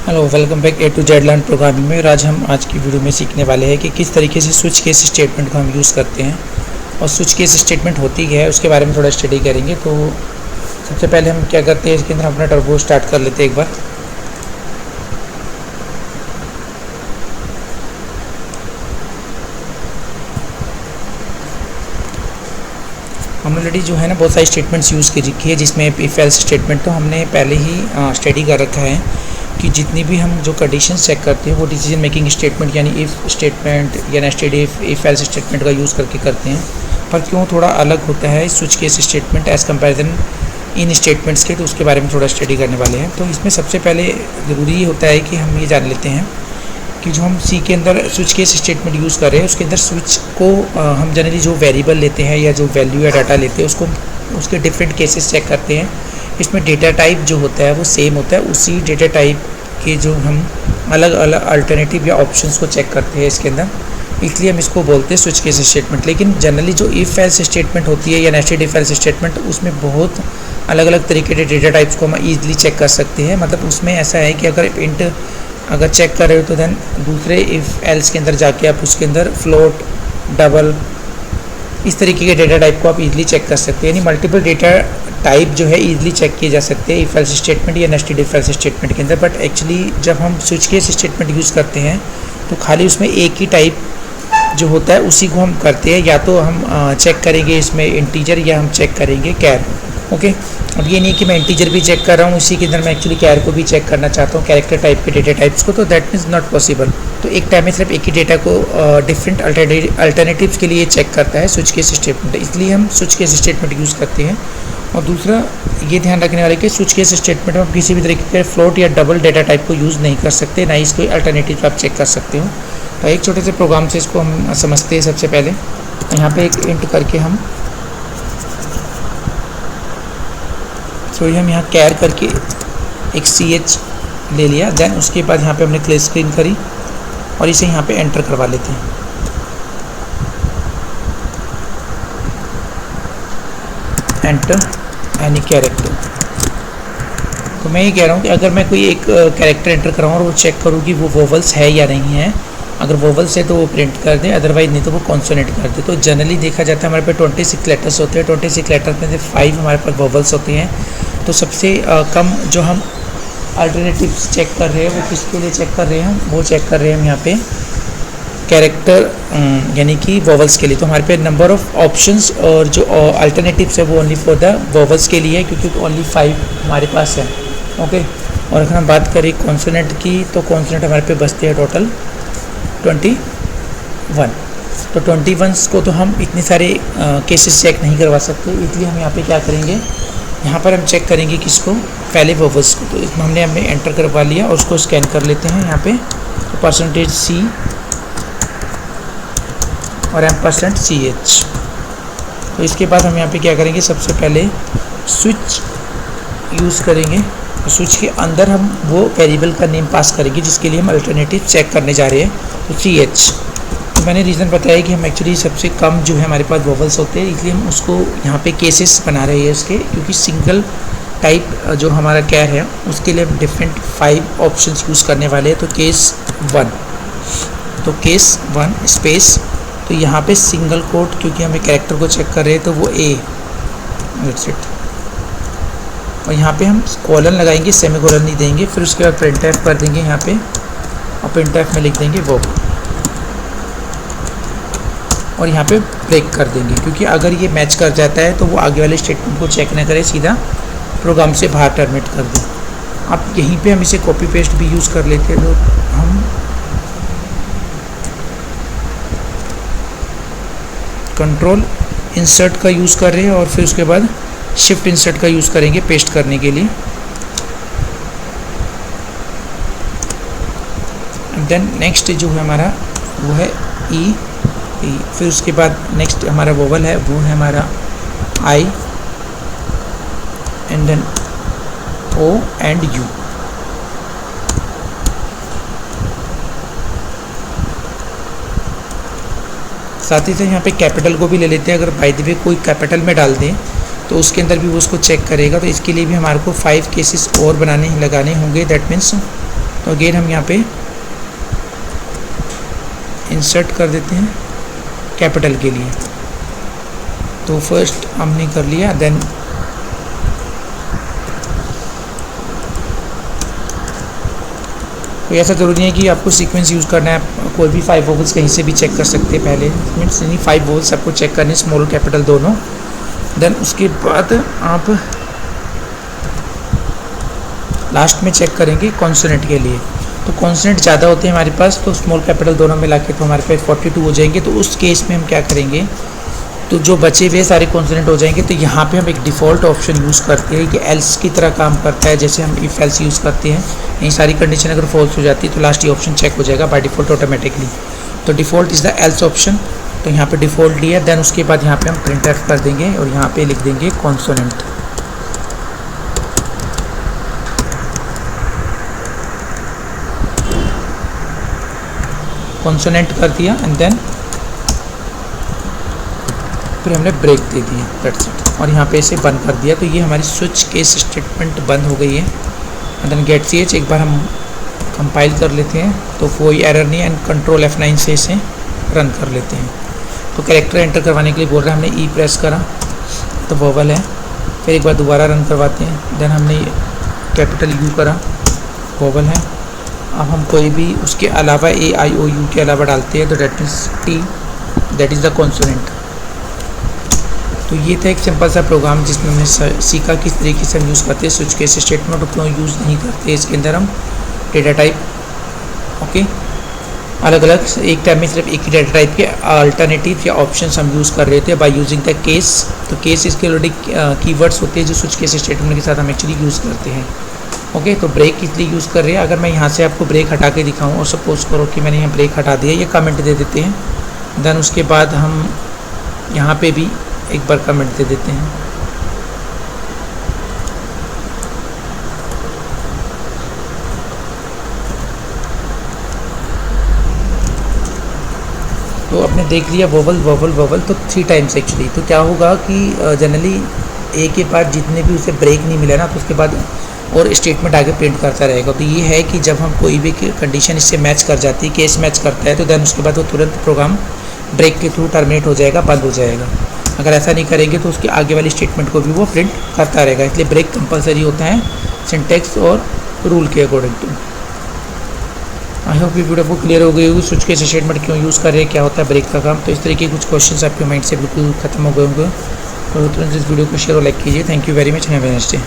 Hello, welcome back A to Z learn programming में। और आज की वीडियो में सीखने वाले हैं कि किस तरीके से स्विच केस स्टेटमेंट को हम यूज़ करते हैं और स्विच केस स्टेटमेंट होती क्या है उसके बारे में थोड़ा स्टडी करेंगे। तो सबसे पहले हम क्या करते हैं, इसके अंदर अपना टर्बो स्टार्ट कर लेते हैं एक बार। हमने ऑलरेडी जो है ना बहुत सारी स्टेटमेंट्स यूज़ की रखी है, जिसमें इफ एल्स स्टेटमेंट तो हमने पहले ही स्टडी कर रखा है कि जितनी भी हम जो कंडीशंस चेक करते हैं वो डिसीजन मेकिंग स्टेटमेंट यानी इफ़ स्टेटमेंट या नेस्टेड इफ एल्स स्टेटमेंट का यूज़ करके करते हैं। पर क्यों थोड़ा अलग होता है switch case statement as comparison in statements के, तो उसके बारे में थोड़ा स्टडी करने वाले हैं। तो इसमें सबसे पहले ज़रूरी होता है कि हम ये जान लेते हैं कि जो हम सी के अंदर स्विच केस स्टेटमेंट यूज़ कर रहे हैं उसके अंदर स्विच को हम जनरली जो वेरिएबल लेते हैं या जो वैल्यू या डाटा लेते हैं उसको उसके डिफरेंट केसेस चेक करते हैं। इसमें डेटा टाइप जो होता है वो सेम होता है, उसी डेटा टाइप के जो हम अलग अलग अल्टरनेटिव या ऑप्शंस को चेक करते हैं इसके अंदर, इसलिए हम इसको बोलते हैं स्विच केस स्टेटमेंट। लेकिन जनरली जो इफ एल्स स्टेटमेंट होती है या नेस्टेड इफ एल्स स्टेटमेंट, उसमें बहुत अलग अलग तरीके के डेटा टाइप्स को हम ईजिली चेक कर सकते हैं। मतलब उसमें ऐसा है कि अगर इंट अगर चेक कर रहे हो तो देन दूसरे इफ़ एल्स के अंदर जाके आप उसके अंदर फ्लोट, डबल, इस तरीके के डेटा टाइप को आप इजीली चेक कर सकते हैं। यानी मल्टीपल डेटा टाइप जो है इजीली चेक किए जा सकते हैं इफ एल्स स्टेटमेंट या नेस्टेड इफ एल्स स्टेटमेंट के अंदर। बट एक्चुअली जब हम स्विच केस स्टेटमेंट यूज़ करते हैं तो खाली उसमें एक ही टाइप जो होता है उसी को हम करते हैं, या तो हम चेक करेंगे इसमें इंटीजर या हम चेक करेंगे कैर। ओके, अब ये नहीं कि मैं इंटीजर भी चेक कर रहा हूँ इसी के अंदर मैं एक्चुअली कैर को भी चेक करना चाहता हूँ, कैरेक्टर टाइप के डेटा टाइप्स को, तो दैट मीन्स नॉट पॉसिबल। तो एक टाइम में सिर्फ एक ही डेटा को डिफरेंट अल्टरनेटिव्स के लिए चेक करता है स्विच केस स्टेटमेंट, इसलिए हम स्विच केस स्टेटमेंट यूज़ करते हैं। और दूसरा ये ध्यान रखने वाले कि स्विच केस स्टेटमेंट में आप किसी भी तरीके के फ्लोट या डबल डेटा टाइप को यूज़ नहीं कर सकते, ना ही इसको अल्टरनेटिव आप चेक कर सकते हो। तो एक छोटे से प्रोग्राम से इसको हम समझते हैं। सबसे पहले यहाँ पे एक इंट करके हम हम यहाँ कैर करके एक CH ले लिया, देन उसके बाद यहाँ पे हमने क्लियर स्क्रीन करी और इसे यहाँ पे एंटर करवा लेते हैं। Enter any character. तो मैं ये कह रहा हूँ कि अगर मैं कोई एक कैरेक्टर एंटर कराऊँ और वो चेक करूँ कि वो वोवल्स है या नहीं है, अगर वोवल्स है तो वो प्रिंट कर दे, अदरवाइज नहीं तो वो कॉन्सोनेंट कर दे। तो जनरली देखा जाता है हमारे पास 26 लेटर्स होते हैं, 26 लेटर्स में से 5 हमारे पास वोवल्स होते हैं। तो सबसे कम जो हम अल्टरनेटिव्स चेक कर रहे हैं वो किसके लिए चेक कर रहे हैं, वो चेक कर रहे हैं हम यहाँ पे कैरेक्टर यानी कि वोवल्स के लिए। तो हमारे पे नंबर ऑफ ऑप्शंस और जो अल्टरनेटिव्स है वो ओनली फॉर द वोवल्स के लिए है, क्योंकि ओनली 5 हमारे पास है। ओके, और अगर हम बात करें कॉन्सोनेंट की तो कॉन्सोनेंट हमारे पे बचते हैं टोटल 21। तो 21 को तो हम इतने सारे केसेस चेक नहीं करवा सकते, इसलिए हम यहाँ पे क्या करेंगे, यहाँ पर हम चेक करेंगे किसको, पहले वोवल्स को। तो इसमें हमने एंटर करवा लिया और उसको स्कैन कर लेते हैं यहाँ पे। तो %C और %CH। तो इसके बाद हम यहाँ पे क्या करेंगे, सबसे पहले स्विच यूज़ करेंगे। तो स्विच के अंदर हम वो वेरिएबल का नेम पास करेंगे जिसके लिए हम अल्टरनेटिव चेक करने जा रहे हैं, तो CH। तो मैंने रीज़न बताया कि हम एक्चुअली सबसे कम जो है हमारे पास वोवल्स होते हैं, इसलिए हम उसको यहाँ पे केसेस बना रहे हैं इसके, क्योंकि सिंगल टाइप जो हमारा कैर है उसके लिए डिफरेंट 5 ऑप्शंस यूज़ करने वाले हैं। तो केस 1, तो केस 1 स्पेस, तो यहाँ पे सिंगल कोट क्योंकि हमें कैरेक्टर को चेक कर रहे हैं तो वो A, दैट्स इट। और यहाँ पे हम कॉलन लगाएंगे, सेमी कॉलन नहीं देंगे। फिर उसके बाद प्रिंटफ कर देंगे यहाँ पे और प्रिंटफ में लिख देंगे वो, और यहाँ पे ब्रेक कर देंगे, क्योंकि अगर ये मैच कर जाता है तो वो आगे वाले स्टेटमेंट को चेक ना करे, सीधा प्रोग्राम से बाहर टर्मिनेट कर दे। अब यहीं पे हम इसे कॉपी पेस्ट भी यूज़ कर लेते हैं। तो हम कंट्रोल इंसर्ट का यूज़ कर रहे हैं और फिर उसके बाद शिफ्ट इंसर्ट का यूज़ करेंगे पेस्ट करने के लिए। देन नेक्स्ट जो है हमारा वो है E। फिर उसके बाद नेक्स्ट हमारा वोवल है वो है हमारा I and then O and U। साथ ही साथ यहाँ पे कैपिटल को भी ले लेते हैं। अगर बाय द वे कोई कैपिटल में डाल दें तो उसके अंदर भी वो उसको चेक करेगा। तो इसके लिए भी हमारे को 5 केसेस और लगाने होंगे, दैट मीन्स। तो तो अगेन हम यहाँ पे इंसर्ट कर देते हैं कैपिटल के लिए। तो फर्स्ट हमने कर लिया, देन तो ऐसा ज़रूरी है कि आपको सीक्वेंस यूज़ करना है, कोई भी 5 वोवल्स कहीं से भी चेक कर सकते हैं। पहले मीन्स नहीं 5 वोवल्स आपको चेक करने, स्मॉल कैपिटल दोनों। देन उसके बाद आप लास्ट में चेक करेंगे कॉन्सोनेंट के लिए। तो कॉन्सोनेंट ज़्यादा होते हैं हमारे पास, तो स्मॉल कैपिटल दोनों मिला के तो हमारे पास 42 हो जाएंगे। तो उस केस में हम क्या करेंगे, तो जो बचे हुए सारे कॉन्सोनेंट हो जाएंगे। तो यहाँ पे हम एक डिफ़ॉल्ट ऑप्शन यूज़ करते हैं कि एल्स की तरह काम करता है, जैसे हम इफ एल्स यूज़ करते हैं। ये सारी कंडीशन अगर फॉल्स हो जाती है तो लास्ट ये ऑप्शन चेक हो जाएगा बाय डिफ़ॉल्ट ऑटोमेटिकली। तो default is the L's option. तो यहाँ पे डिफ़ॉल्ट लिया, देन उसके बाद यहाँ पे हम प्रिंट एफ कर देंगे और यहाँ पे लिख देंगे कॉन्सोनेंट। कॉन्सोनेंट कर दिया एंड देन फिर हमने ब्रेक दे दिया, दैट्स इट। और यहाँ पे इसे बंद कर दिया। तो ये हमारी स्विच केस स्टेटमेंट बंद हो गई है। एंड देन गेट ch एक बार हम कंपाइल कर लेते हैं तो कोई एरर नहीं है। एंड कंट्रोल F9 से इसे रन कर लेते हैं। तो कैरेक्टर एंटर करवाने के लिए बोल रहा है, हमने ई प्रेस करा तो वोवल है। फिर एक बार दोबारा रन करवाते हैं, देन हमने कैपिटल U करा, वोवल है। अब हम कोई भी उसके अलावा AIOU के अलावा डालते हैं तो that means T, that is the consonant. तो ये था एक सिंपल सा प्रोग्राम जिसमें हमने सीखा किस तरीके से हम यूज़ करते हैं स्विच केस स्टेटमेंट और क्यों यूज़ नहीं करते। इसके अंदर हम डेटा टाइप ओके अलग अलग एक टाइम में सिर्फ एक ही डेटा टाइप के अल्टरनेटिव या ऑप्शंस हम यूज़ कर रहे थे बाय यूजिंग द केस। तो केस इसके ऑलरेडी कीवर्ड्स होते हैं जो स्विच केस स्टेटमेंट के साथ हम एक्चुअली यूज़ करते हैं। ओके तो ब्रेक इसलिए यूज़ कर रहे हैं। अगर मैं यहाँ से आपको ब्रेक हटा के दिखाऊँ और सपोज करो कि मैंने यहाँ ब्रेक हटा दिया, ये कमेंट दे देते हैं। देन उसके बाद हम यहाँ पे भी एक बार कमेंट दे देते हैं। तो आपने देख लिया वोवल वोवल वोवल तो 3 टाइम्स एक्चुअली। तो क्या होगा कि जनरली एक के बाद जितने भी उसे ब्रेक नहीं मिला ना तो उसके बाद और स्टेटमेंट आगे प्रिंट करता रहेगा। तो ये है कि जब हम कोई भी कंडीशन इससे मैच कर जाती है, केस मैच करता है, तो देन उसके बाद वो तुरंत प्रोग्राम ब्रेक के थ्रू टर्मिनेट हो जाएगा, बंद हो जाएगा। अगर ऐसा नहीं करेंगे तो उसके आगे वाली स्टेटमेंट को भी वो प्रिंट करता रहेगा। इसलिए ब्रेक कंपलसरी होता है सिंटेक्स और रूल के अकॉर्डिंग टू। आई होप ये वीडियो आपको क्लियर हो गई होगी स्विच केस स्टेटमेंट क्यों यूज़ कर रहे हैं, क्या होता है ब्रेक का काम। तो इस तरीके के कुछ क्वेश्चंस आपके माइंड से बिल्कुल खत्म हो गए होंगे। तो तुरंत इस वीडियो को शेयर और लाइक कीजिए। Thank you very much, have a nice day.